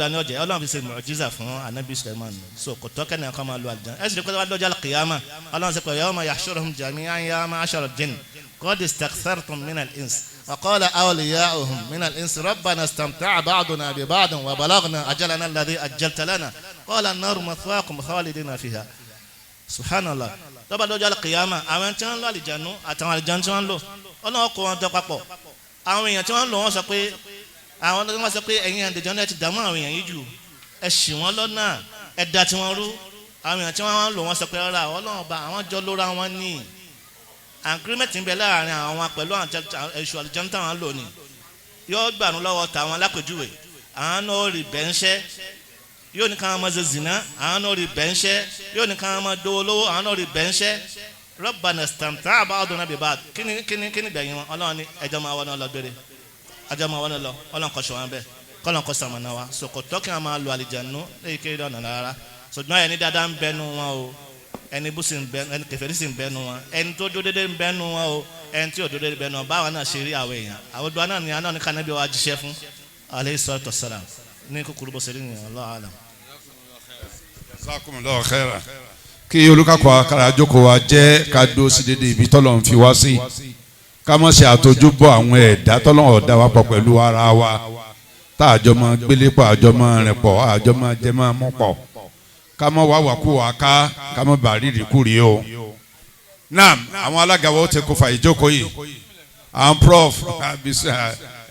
ní ọ̀jẹ́ ọlọ́run fi ṣe mọ̀jísà fún ànábì Sulaiman so kò tọ́ kẹ́ni ẹ̀kọ́ máa lo àlìjánu ẹ̀sìn ní kó tó bá lọ́jọ́ al-qiyama ọlọ́run sọ pé yawma yahshuruhum jami'an ya ma'ashara al-jinn qad istakthartum min al-ins وقال أولياؤهم من الإنس ربنا استمتع بعضنا ببعض وبلغنا أجلنا الذي أجلت لنا قال النار مثواكم خالدين فيها سبحان الله tọ́ba lọ́jọ́ àlùkìyàmà àwọn tí wọ́n ń lọ àlìjánu àtàwọn àlìjánu tí wọ́n ń lò ọlọ́wọ́ kó wọn jọ papọ̀ àwọn èèyàn tí wọ́n ń lò wọ́n sọ pé àwọn tí wọ́n sọ pé ẹ̀yin àlìjánu ẹ̀ ti dààmú àwọn èèyàn yìí jù ẹ̀ ṣì wọ́n lọ́nà ẹ̀ dá tí wọ́n rú àwọn èèyàn tí wọ́n ń lò wọ́n sọ pé ọ̀rọ̀ ọlọ́wọ́ bá àwọn jọ lóra wọn ní agreement ń bẹ láàrin àwọn pẹ̀lú ẹ̀ṣù àlìjánu táwọn lò ní yóò gbànú lọ́wọ́ tàwọn lápèjúwe àwọn náà rí bẹ́ńṣẹ́ yóò ní káwọn máa ṣe zina àwọn náà rí bẹ́ńṣẹ́ yóò ní káwọn máa dówó lówó àwọn náà rí bẹ́ńṣẹ́ Rabbana istamta'a ba'duna bi ba'd kíni gbẹ̀yìn wọn ọlọ́run ní ẹjọ́ máa wọ́n náà lọ gbére ẹjọ́ máa wọ́n náà lọ ọlọ́run kọ́ ṣọ̀wọ́n bẹ́ẹ̀ kọ́lọ́n kọ́ sàmọ̀nà wa sòkòtọ́ kí wọ́n máa lo àlìjánu léyìí kéré ọ̀nà rárá ṣùgbọ́n ẹni dáadáa ń bẹnu wọn o ẹni bú sí ń bẹnu ẹni kèfèrí sí ń bẹnu wọn ẹni tó dúró dédé ń bẹnu wọn o ẹni tí ò dúró dédé bẹnu wọn báwa náà ṣe rí àwọn èèyàn àwọn dùn náà ni àná ní kànábí wa jíṣẹ́ fún alayhi salatu wassalam ní kúkúrú bó ṣe rí nìyẹn Allahu a'lam. Jazakumullahu khairan. Kí olùkàkọ́ akara àjókòó wa jẹ́ ká dó sí dédé ibi tọ́lọ̀ ń fi wá sí ká má ṣe àtọ́júbọ̀ àwọn ẹ̀dá tọ́lọ̀ ọ̀dá wa pọ̀ pẹ̀lú ara wa tá àjọ máa gbélé pọ̀ àjọ máa rìn pọ̀ àjọ máa jẹ máa mú pọ̀ ká má wá wà kú wa ká má bàa rírì kúrì o. Naam, àwọn alága wa ó ti kó fa ìjókòó yìí àwọn prof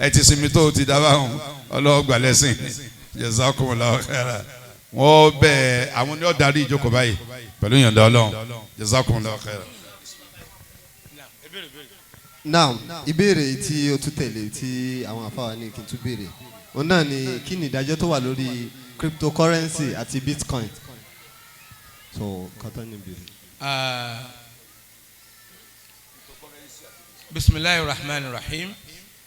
ẹ ti sinmi tó ti dábàá ọlọ́ọ̀gbà lẹ́sìn Jazakumullahu khairan. Wọ́n bẹ̀ àwọn ní ọ̀darí ìjókòó báyìí pẹ̀lú ìyọ̀ǹda Ọlọ́run Jazakumullahu khairan. Now ìbéèrè tí o tún tẹ̀lé tí àwọn àfáà ní kí n tún béèrè òun náà ni kí ni ìdájọ́ tó wà lórí cryptocurrency àti bitcoin so kọ́tọ́ ní ìbéèrè. bisimilahi rahman rahim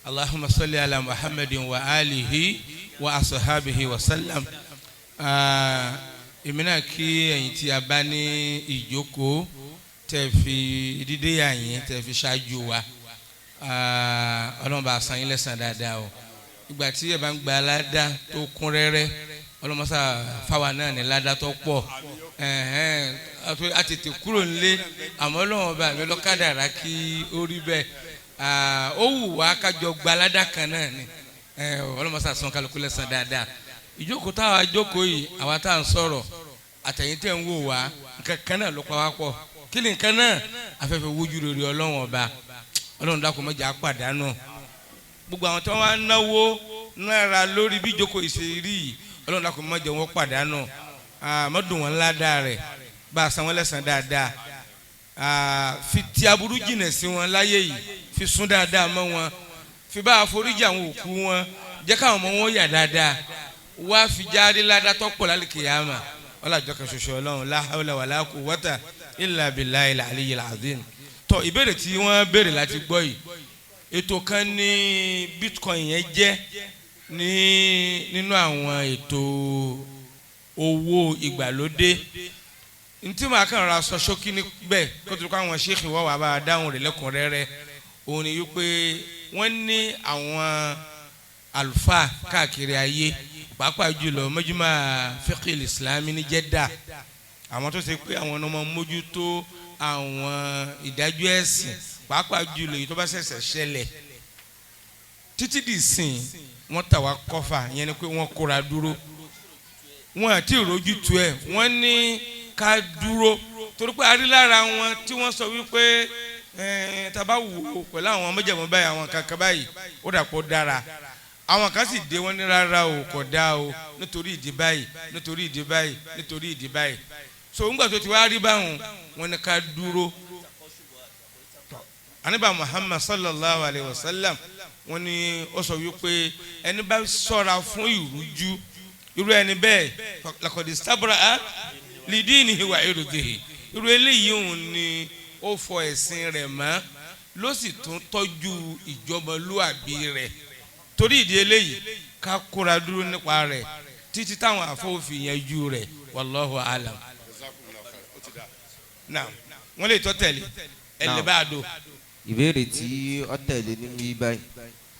allahumma salli ala muhammadin wa alihi wa asahabihi wa sallam. Èmi náà kí ẹ̀yin tí a bá ní ìjókòó tẹ́ fi dídé yàyín tẹ́ fi ṣáájú wa Ọlọ́run bá san yín lẹ́san dáadáa o ìgbà tí ẹ bá ń gba aládá tó kún rẹ́rẹ́ ọlọ́mọṣà fáwa náà ní ládá tó pọ̀ a tètè kúrò nílé àmọ́ Ọlọ́run bá mi lọ́kadàrá kí ó rí bẹ́ẹ̀ ó wù wá kájọ gba aládá kan náà ni ọlọ́mọṣà san kálukú lẹ́san dáadáa ìjókòó táwa jókòó yìí àwa tá à ń sọ̀rọ̀ àtẹ̀yìn tẹ̀ ń wò wá nǹkan kan náà ló pa wá pọ̀ kí ni nǹkan náà afẹ́fẹ́ wojú rere Ọlọ́run ọba Ọlọ́run dákun mọ́jà pàdánù gbogbo àwọn tí wọ́n wá náwó náírà lórí bí ìjókòó ìṣèrí yìí Ọlọ́run dákun mọ́jà wọn pàdánù mọ́dún wọn ládàá rẹ̀ bá a san wọn lẹ́san dáadáa fi ti aburú jìnà sí wọn láyé yìí fi sún dáadáa mọ́ wọn fi bá a foríjì àwọn òkú wọn jẹ́ káwọn ọmọ wọn yà dáadáa wá fi jáde ládàtọ̀ pọ̀ lálẹ́ kìyàmà ọlọ́jọ́ kan ṣoṣo Ọlọ́run la hawla wala quwwata illa billahil aliyyil azim. Tọ́ ìbéèrè tí wọ́n béèrè láti gbọ́ yìí ètò kan ní bitcoin yẹn jẹ́ nínú àwọn ètò owó ìgbàlódé ntí màá kàn ra sọ ṣókí níbẹ̀ kó tó kọ́ àwọn ṣéèkì wọ́n wà bá a dáhùn rẹ̀ lẹ́kùnrẹ́rẹ́ òun ni wípé wọ́n ní àwọn àlùfáà káàkiri ayé pàápàá jùlọ mọ́júmọ́ fiqil islami ní Jeddah àwọn tó ṣe pé àwọn ọmọ mójútó àwọn ìdájọ́ ẹ̀sìn pàápàá jùlọ èyí tó bá ṣẹ̀ṣẹ̀ ṣẹlẹ̀ títí di sìn wọ́n tà wá kọ́fà yẹn ni pé wọ́n kóra dúró wọn àti ìrójú tu ẹ̀ wọ́n ní ká dúró torí pé arílára wọn tí wọ́n sọ wípé tàbá wò ó pẹ̀lú àwọn méjèèmọ́ báyìí àwọn kankan báyìí ó dàpọ̀ dára àwọn kan sì dé wọn ní rárá o kò dá o nítorí ìdí báyìí nítorí ìdí báyìí nítorí ìdí báyìí so ńgbà tó ti wá rí báwọn wọn ní ká dúró Ànábì Muhammad sallallahu alayhi wa sallam wọn ní ó sọ wípé ẹni bá ṣọ́ra fún ìrújú irú ẹni bẹ́ẹ̀ laqad istabra lidinihi wa irdihi irú eléyìí òun ni ó fọ ẹ̀sìn rẹ̀ mọ́ ló sì tún tọ́jú ìjọmọlúàbí rẹ̀ torí ìdí eléyìí ká kóra dúró nípa rẹ̀ títí táwọn àfọwọ́fì yanjú rẹ̀ wallahu alam. náà wọ́n lè tọ́ tẹ̀lé ẹlẹ́bàádó. ìbéèrè tí ó tẹ̀lé níbí báyìí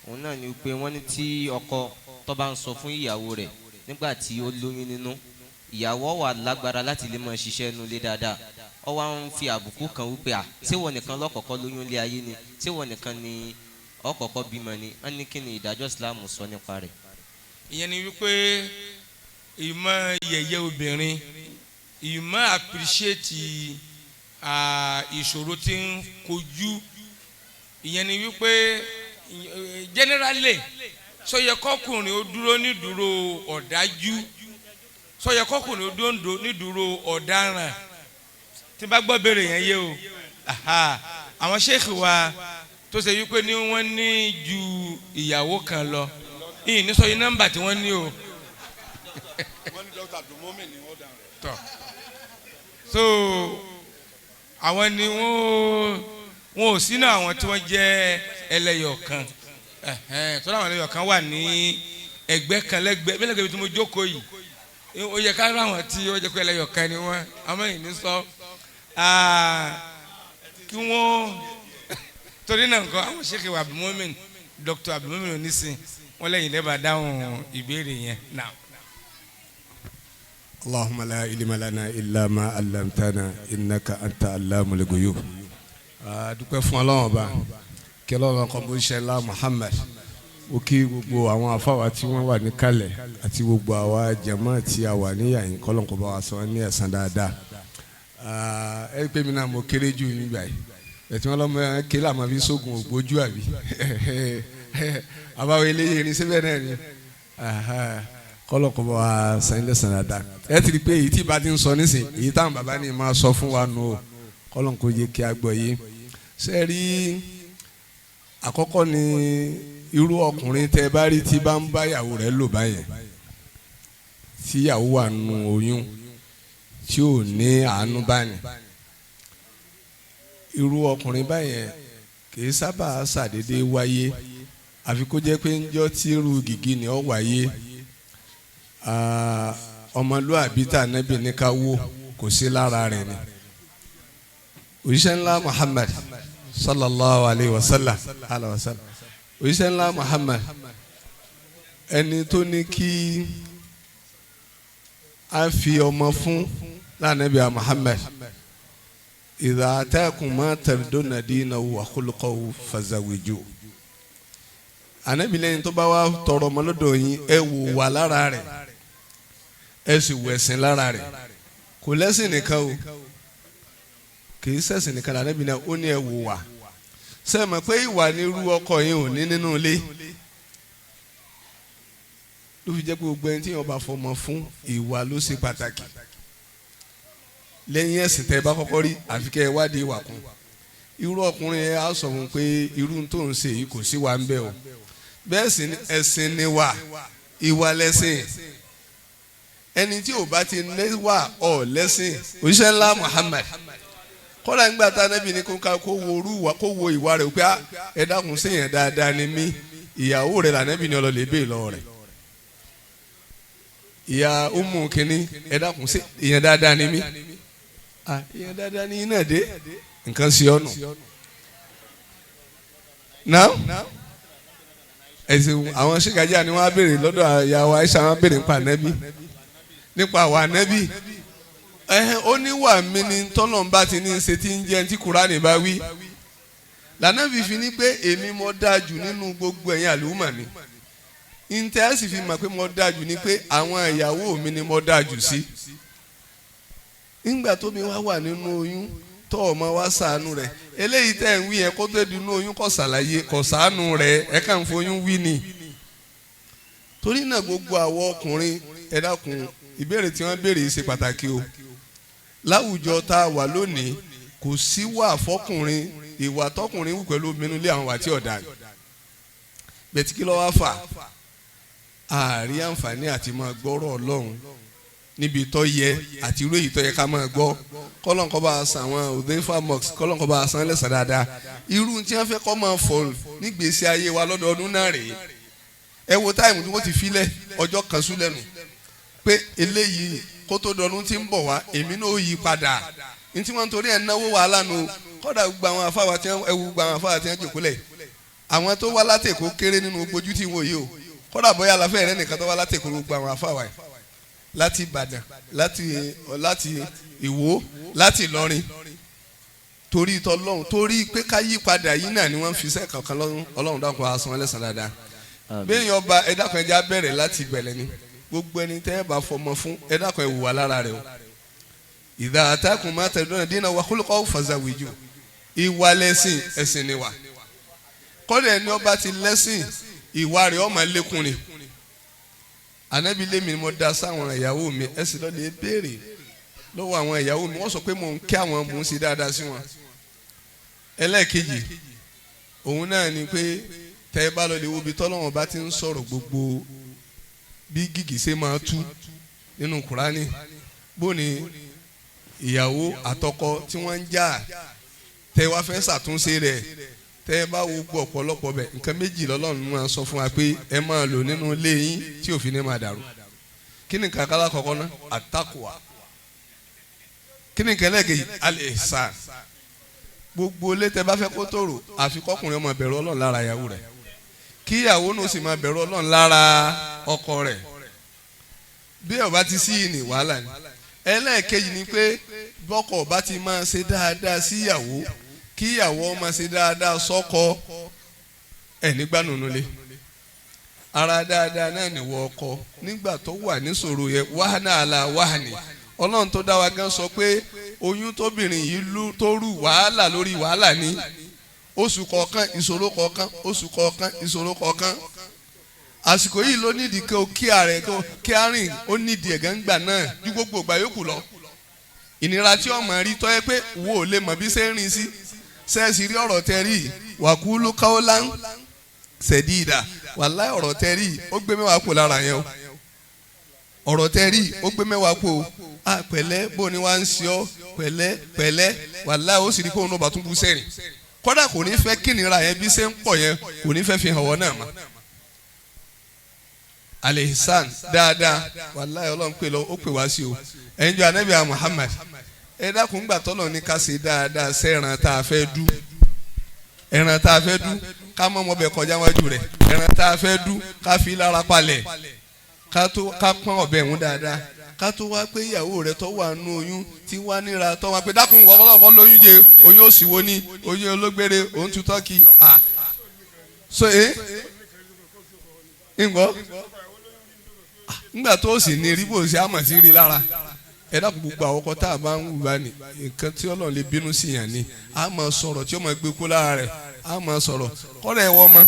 òun náà ni pé wọ́n ní tí ọkọ tó bá ń sọ fún ìyàwó rẹ̀ nígbà tí ó lóyún nínú ìyàwó wà lágbára láti lè máa ṣiṣẹ́ inú ilé dáadáa ó wá ń fi àbùkù kan wípé ṣé wọ́n nìkan lọ́kọ̀ọ́kọ́ lóyún ilé ayé ni ṣé wọ́n nìkan ni ọkọ̀ọ̀kọ́ bímọ ni wọ́n ní kí ni ìdájọ́ Islam sọ nípa rẹ̀. ìyẹn ni wípé ìmọ̀ yẹ̀yẹ́ obìnrin ìmọ̀ appreciate ìṣòro tí ń kojú ìyẹn ni wípé generally sọyẹ kọkùnrin ó dúró nídúró ọ̀dájú sọyẹ kọkùnrin ó dúró nídúró ọ̀daràn tí bá gbọ́ béèrè yẹn yé o àwọn sheikh wa tó ṣe wípé ní wọ́n ní ju ìyàwó kan lọ yìí ní sọ yìí nọ́mbà tí wọ́n ní o. wọ́n ní Dr. Abdul Mu'min ni wọ́n dáhùn rẹ̀. tọ́ so àwọn ni wọn ò sínú àwọn tí wọ́n jẹ́ ẹlẹ́yọ̀ kan tọ́lá àwọn ẹlẹ́yọ̀ kan wà ní ẹgbẹ́ kan lẹ́gbẹ́ bí lẹ́gbẹ́ tí mo jókòó yìí ó yẹ ká ráwọn tí ó jẹ́ pé ẹlẹ́yọ̀ kan ni wọ́n àmọ́ yìí ní sọ kí wọ́n torí náà nǹkan àwọn Sheikh Abdul Mu'min Dr. Abdul Mu'min Onisin wọ́n lẹ́yìn lẹ́bàá dáhùn ìbéèrè yẹn náà. Allahumma la ilma lana illa ma allamtana innaka anta allamul ghuyub. Dúpẹ́ fún Ọlọ́run Ọba kí Ọlọ́run kan bó ṣe ńlá Muhammad ó kí gbogbo àwọn afáwa tí wọ́n wà níkàlẹ̀ àti gbogbo àwa jàmáà tí a wà níyàyín kọ́lọ́n kó bá wa sọ ní ẹ̀san dáadáa. Ẹ pé mi náà mo kéré jù nígbà yìí ẹ̀tí wọn lọ́mọ kéla àmọ́ fi sógun ògbójú àbí àbáwọ̀ eléyìí irin síbẹ̀ náà ni kọ́lọ́n kó bá wa sọ ní ẹ̀san dáadáa. Ẹ ti rí i pé èyí tí ìbá ti ń sọ nísìn èyí táwọn bàbá ni máa sọ fún wa nù o kọ́lọ́n kó yẹ kí a gbọ́ yìí. Ṣé rí àkọ́kọ́ ni irú ọkùnrin tẹ bá rí tí bá ń bá ìyàwó rẹ̀ lò báyẹn tí ìyàwó wà nù oyún tí ò ní àánú báyẹn irú ọkùnrin báyẹn kì í sábà ṣàdédé wáyé àfi kó jẹ́ pé ńjọ́ tí irú gìgì ni ó wáyé ọmọlúàbí tà nẹ́bì ní ká wò kò sí lára rẹ̀ ni òjíṣẹ́ ńlá Muhammad sallallahu alayhi wa sallam òjíṣẹ́ ńlá Muhammad ẹni tó ní kí a fi ọmọ fún lánàbí Muhammad idha atakum ma tarduna dinahu wa khuluquhu fazawiju anabi lẹ́yìn tó bá wá tọrọ ọmọ lọ́dọ̀ yín ẹ wò wà lára rẹ̀ ẹ sì wò ẹ̀sìn lára rẹ̀ kò lẹ́sìn nìkan o kì í ṣẹ̀sìn nìkan anabi náà ó ní ẹ wò wà sẹ́mi pé ìwà ní irú ọkọ yín ò ní nínú ilé ló fi jẹ́ pé gbogbo ẹni tí yóò bá fọmọ fún ìwà ló ṣe pàtàkì lẹ́yìn ẹ̀sìn tẹ́ ẹ bá kọ́kọ́ rí àfi kẹ́ ẹ wádìí ìwà kún irú ọkùnrin yẹn á sọ fún pé irú tó ń ṣe yìí kò sí wa ń bẹ o bẹ́ẹ̀ sì ni ẹ̀sìn ni wà ìwà lẹ́sìn ẹni tí ò bá ti lẹ́wà ọ̀ lẹ́sìn òjíṣẹ́ ńlá Muhammad kọ́lá ń gbà tá anábì ní kó wo ìwà rẹ̀ pé ẹ dákun séèyàn dáadáa ni mí ìyàwó rẹ̀ lànàbì ní ọlọ́lẹ̀ bẹ́ẹ̀ lọ́wọ́ rẹ̀ ìyá umu kínní ẹ dákun séèyàn dáadáa ni mí ìyẹn dáadáa ní iná dé nǹkan sí ọ̀nà náà ẹ̀sìn àwọn Sheikh Ajia ni wọ́n á béèrè lọ́dọ̀ ìyàwó Aisha wọ́n á béèrè nípa ànábì nípa àwọn ànábì ó ní wà mí ní tọ́lọ́mbà tí ní ṣe tí ń jẹ́ tí Kùránì bá wí lànàbì fi ní pé èmi mo dáa jù nínú gbogbo ẹ̀yin àlùmọ̀ mi ntẹ́ sì fi mọ̀ pé mo dáa jù ni pé àwọn ìyàwó mi ni mo dáa jù sí nígbà tó mi wá wà nínú oyún tó ọmọ wa ṣàánú rẹ̀ eléyìí tẹ́ ń wí yẹn kó tó di inú oyún kó ṣàlàyé kó ṣàánú rẹ̀ ẹ kàn foyún wí ni torí náà gbogbo àwọn ọkùnrin ẹ dákun ìbéèrè tí wọ́n béèrè ṣe pàtàkì o láwùjọ tá a wà lónìí kò sí wà fọkùnrin ìwà tọkùnrin wù pẹ̀lú obìnrin lé àwọn wà tí ọ̀dà bẹ̀tí kí ló wá fà àárí àǹfààní àti máa gbọ́rọ̀ Ọlọ́run níbi tó yẹ àti irú èyí tó yẹ ká máa gbọ́ kọ́lọ́n kọ́ bá a san àwọn Hudhaefah Mosque kọ́lọ́n kọ́ bá a san lẹ́sàn dáadáa irú tí wọ́n fẹ́ kọ́ máa fọ̀ nígbèsí ayé wa lọ́dọọdún náà rèé ẹ wo táìmù tí wọ́n ti filẹ̀ ọjọ́ kan sú lẹ́nu pé eléyìí kó tó dọdún tí ń bọ̀ wá èmi náà ó yí padà ní tí wọ́n ń torí ẹ̀ náwó wàhálà nù kọ́dà gbogbo àwọn afáwa tí wọ́n jòkólẹ̀ àwọn tó wá látẹ̀kọ́ kéré nínú gbójú tí wọ́n yìí o kọ́dà bóyá aláfẹ́ rẹ nìkan tó wá látẹ̀kọ́ gbogbo àwọn afáwa yìí láti Ìbàdàn láti Ìwó láti Ìlọrin torí tọlọ́run torí pé ká yí padà yìí náà ni wọ́n fi iṣẹ́ kankan Ọlọ́run dákun asan ẹlẹ́sàn dáadáa bẹ́ẹ̀ yẹn ọba ẹ dákun ẹja bẹ̀rẹ̀ láti ìbẹ̀lẹ̀ ni gbogbo ẹni tẹ́ ẹ bá fọmọ fún ẹ dákun ẹ wùwà lára rẹ o ìdá àtàkùn máa tẹ̀ lọ́nà dínà wà kólókọ́ fàzàwìjù ìwà lẹ́sìn ẹ̀sìn ni wà kọ́dà ẹni ọba ti lẹ́sìn ìwà rẹ̀ ọmọ lẹ́kùn ni ànábi lé mi ni mo da sáwọn ìyàwó mi ẹ sì lọ́ọ́ lè béèrè lọ́wọ́ àwọn ìyàwó mi wọ́n sọ pé mò ń kí àwọn mò ń ṣe dáadáa sí wọn ẹlẹ́ẹ̀kejì òun náà ni pé tẹ́ ẹ bá lọ lè wo ibi tọ́lọ́wọ́n bá ti ń sọ̀rọ̀ gbogbo bí gìgì ṣe máa tú nínú Kùránì bó ni ìyàwó àtọkọ tí wọ́n ń jà tẹ́ wá fẹ́ ṣàtúnṣe rẹ̀ tẹ́ ẹ bá wo gbọ́ ọ̀pọ̀lọpọ̀ bẹ̀ nǹkan méjì lọ́lọ́run máa sọ fún wa pé ẹ máa lò nínú ilé yín tí òfin ní máa dàrú kí ni nǹkan kálá kọ̀ọ̀kan náà àtàkùwà kí ni nǹkan ẹlẹ́gẹ̀ẹ́ al-ihsan gbogbo ilé tẹ́ bá fẹ́ kó tòrò àfi kọ́kùnrin ọmọ bẹ̀rù Ọlọ́run lára ìyàwó rẹ̀ kí ìyàwó náà sì máa bẹ̀rù Ọlọ́run lára ọkọ rẹ̀ bí ó bá ti sí yìí ní wàhálà ni ẹlẹ́ẹ̀kejì ni pé bọ́kọ bá ti máa ṣe dáadáa sí ìyàwó kí ìyàwó máa ṣe dáadáa sọ́kọ ẹ̀ nígbà nùnúlé ara dáadáa náà nìwọ ọkọ nígbà tó wà níṣòro yẹ wàhánà àlà wàhánì Ọlọ́run tó dá wa gan sọ pé oyún tóbìnrin yìí tó rù wàhálà lórí wàhálà ní oṣù kọ̀ọ̀kan ìṣòro kọ̀ọ̀kan oṣù kọ̀ọ̀kan ìṣòro kọ̀ọ̀kan àsìkò yìí ló nídìí kí ààrẹ kí àárín ó nídìí ẹ̀gángbà náà ju gbogbo ìgbà yòókù lọ ìnira tí ọmọ rí tọ́ ẹ pé wo ò lè mọ̀ bí ṣe ń rìn sí sẹ́ẹ̀sì rí ọ̀rọ̀ tẹ́ rí wàkúlù káwọ́lá ṣẹ̀díìdà wàláì ọ̀rọ̀ tẹ́ rí ó gbé mẹ́wàá kù lára yẹn o ọ̀rọ̀ tẹ́ rí ó gbé mẹ́wàá kù o pẹ̀lẹ́ bó ni wàá ń ṣe ọ́ pẹ̀lẹ́ pẹ̀lẹ́ wàláì ó sì rí kó o náà bá tún bú sẹ́rìn kódà kò ní fẹ́ kí nira yẹn bí ṣe ń pọ̀ yẹn kò ní fẹ́ fi hàn wọ́n náà mọ́ alihsan dáadáa wàláì ọlọ́run pè lọ ó pè wá sí o ẹ̀yin jọ anabi Muhammad ẹ dákun gbà tọ́lọ̀ ní ká ṣe dáadáa sẹ́ran tá a fẹ́ dú ẹran tá a fẹ́ dú ká mọ́ ọmọ bẹ̀ kọjá wájú rẹ̀ ẹran tá a fẹ́ dú ká fi lára palẹ̀ ká pọ́n ọbẹ̀ ń dáadáa ká tó wá pé ìyàwó rẹ̀ tó wà nù oyún tí wá níra tó wá pé dákun wọ́kọ́lọ́kọ́ lóyún jẹ oyún òsì wo ni oyún ológbére òun tutọ́ kí so ńgbọ́ ńgbà tó sì ní rí bó ṣe àmọ̀ sí rí lára ẹ dákun gbogbo àwọn ọkọ tá a bá ń wù wá ní nǹkan tí Ọlọ́run lè bínú sí yàn ni a máa sọ̀rọ̀ tí ó máa gbé kó lára rẹ̀ a máa sọ̀rọ̀ kọ́rẹ́ ẹ̀wọ́ mọ́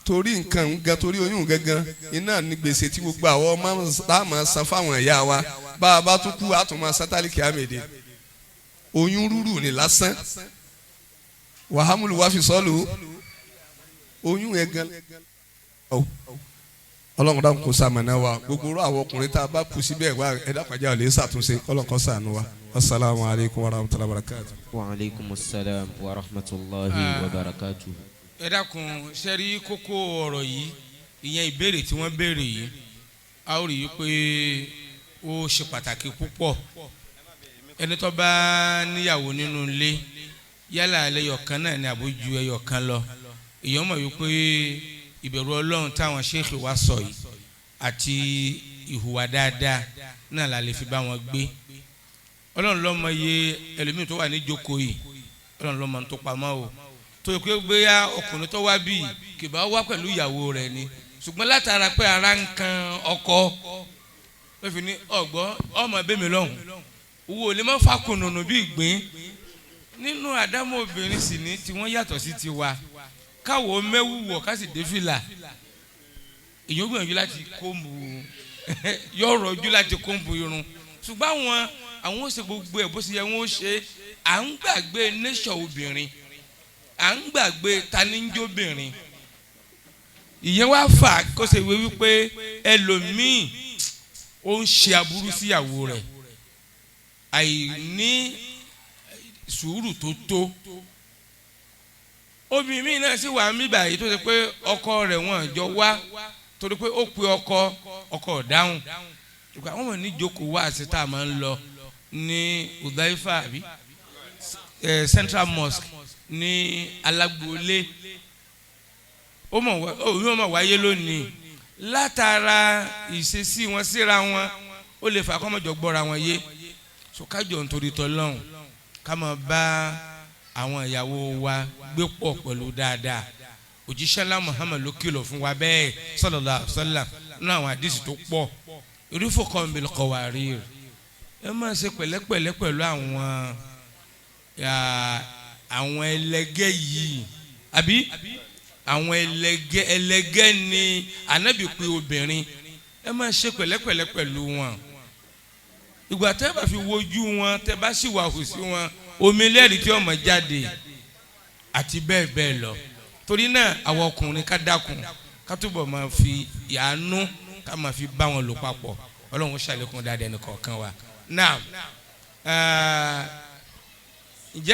torí nǹkan gan torí oyún gangan iná ní gbèsè tí gbogbo àwọn ọmọ tá a máa san fáwọn ẹ̀yà wa bá a bá tún kú a tún máa sátálìkì àmèdè oyún rúrù ní lásán wàhámùlù wá fi sọ́ọ̀lù oyún yẹn gan Ọlọ́run dáhùn kó sàmànà wa gbogbo àwọn ọkùnrin tá a bá kú síbẹ̀ wá ẹ̀dá pàjá ò lè ṣàtúnṣe Ọlọ́run kó ṣàánú wa asalaamu alaykum wa rahmatulahi wa barakatu. wa aleykum salaam wa rahmatulahi wa barakatu. ẹ dákun sẹ́rí kókó ọ̀rọ̀ yìí ìyẹn ìbéèrè tí wọ́n béèrè yìí a ó rí i pé ó ṣe pàtàkì púpọ̀ ẹni tó bá níyàwó nínú ilé yálà ẹlẹ́yọ̀kan náà ni àbójú ẹyọ̀kan lọ èèyàn mọ̀ wípé ìbẹ̀rù Ọlọ́run táwọn sheikh wa sọ yìí àti ìhùwà dáadáa náà la lè fi bá wọn gbé. Ọlọ́run ló mọ iye ẹlòmíì tó wà ní jókòó yìí, Ọlọ́run ló mọ tó pamọ́ o, tó yẹ pé bóyá ọkùnrin tó wá bí kì bá wá pẹ̀lú ìyàwó rẹ̀ ni, ṣùgbọ́n látara pé ara ń kan ọkọ ló fi ní ọgbọ́ ọmọ ẹbí mi lọ́hùn owó lè má fakùnùnù bí ìgbín. Nínú àdámọ́ obìnrin sì ní tí wọ́n yàtọ̀ sí tiwa, káwọ́ mẹ́wù wọ̀ ká sì dé fìlà, èyàn gbìyànjú láti kóńbù yọ̀rọ̀ ojú láti kóńbù irun, ṣùgbọ́n àwọn ó ṣe gbogbo ẹ̀ bó ṣe yẹ wọ́n ó ṣe. À ń gbàgbé nation obìnrin, à ń gbàgbé taníjóbìnrin. Ìyẹn wá fà kó ṣe wé wípé ẹlòmíì ó ń ṣe aburú síyàwó rẹ̀, àìní sùúrù tó tó. Obìnrin míì náà sì wà mí báyìí tó ṣe pé ọkọ rẹ̀ wọ́n jọ wá torí pé ó pe ọkọ dáhùn. Wọ́n mọ̀ ní jókòó wá àti tá a máa ń lọ ní Hudhaefah Central Mosque ní Alagbole. Ó mọ̀ wáyé lónìí látara ìṣesí wọn síra wọn, ó lè fà kọ́mọ̀jọ gbọ́ra wọn yé. So kájọ nítorí tọ́lọ́hún ká máa bá àwọn ìyàwó wa gbé pọ̀ pẹ̀lú dáadáa. Òjíṣẹ́ ńlá Muhammad ló kìlọ̀ fún wa bẹ́ẹ̀ sallallahu alaihi wasallam nínú àwọn àdìsí tó pọ̀. Rifqan bil qawarir, ẹ máa ṣe pẹ̀lẹ́pẹ̀lẹ́ pẹ̀lú àwọn ẹlẹgẹ́ yìí, àbí àwọn ẹlẹgẹ́ ni Ànábì pé obìnrin, ẹ máa ṣe pẹ̀lẹ́pẹ̀lẹ́ pẹ̀lú wọn. Ìgbà tẹ́ bá fi wojú wọn, tẹ́ bá sì wà hù sí wọn, omi lẹ́rìí tí ọmọ jáde àti bẹ́ẹ̀ bẹ́ẹ̀ lọ. Torí náà àwọn ọkùnrin ká dákun ká túbọ̀ máa fi ìyànú ká máa fi bá wọn lò papọ̀. Ọlọ́run ṣàlékún dáadáa ẹnì kọ̀ọ̀kan wa. Now ǹjẹ́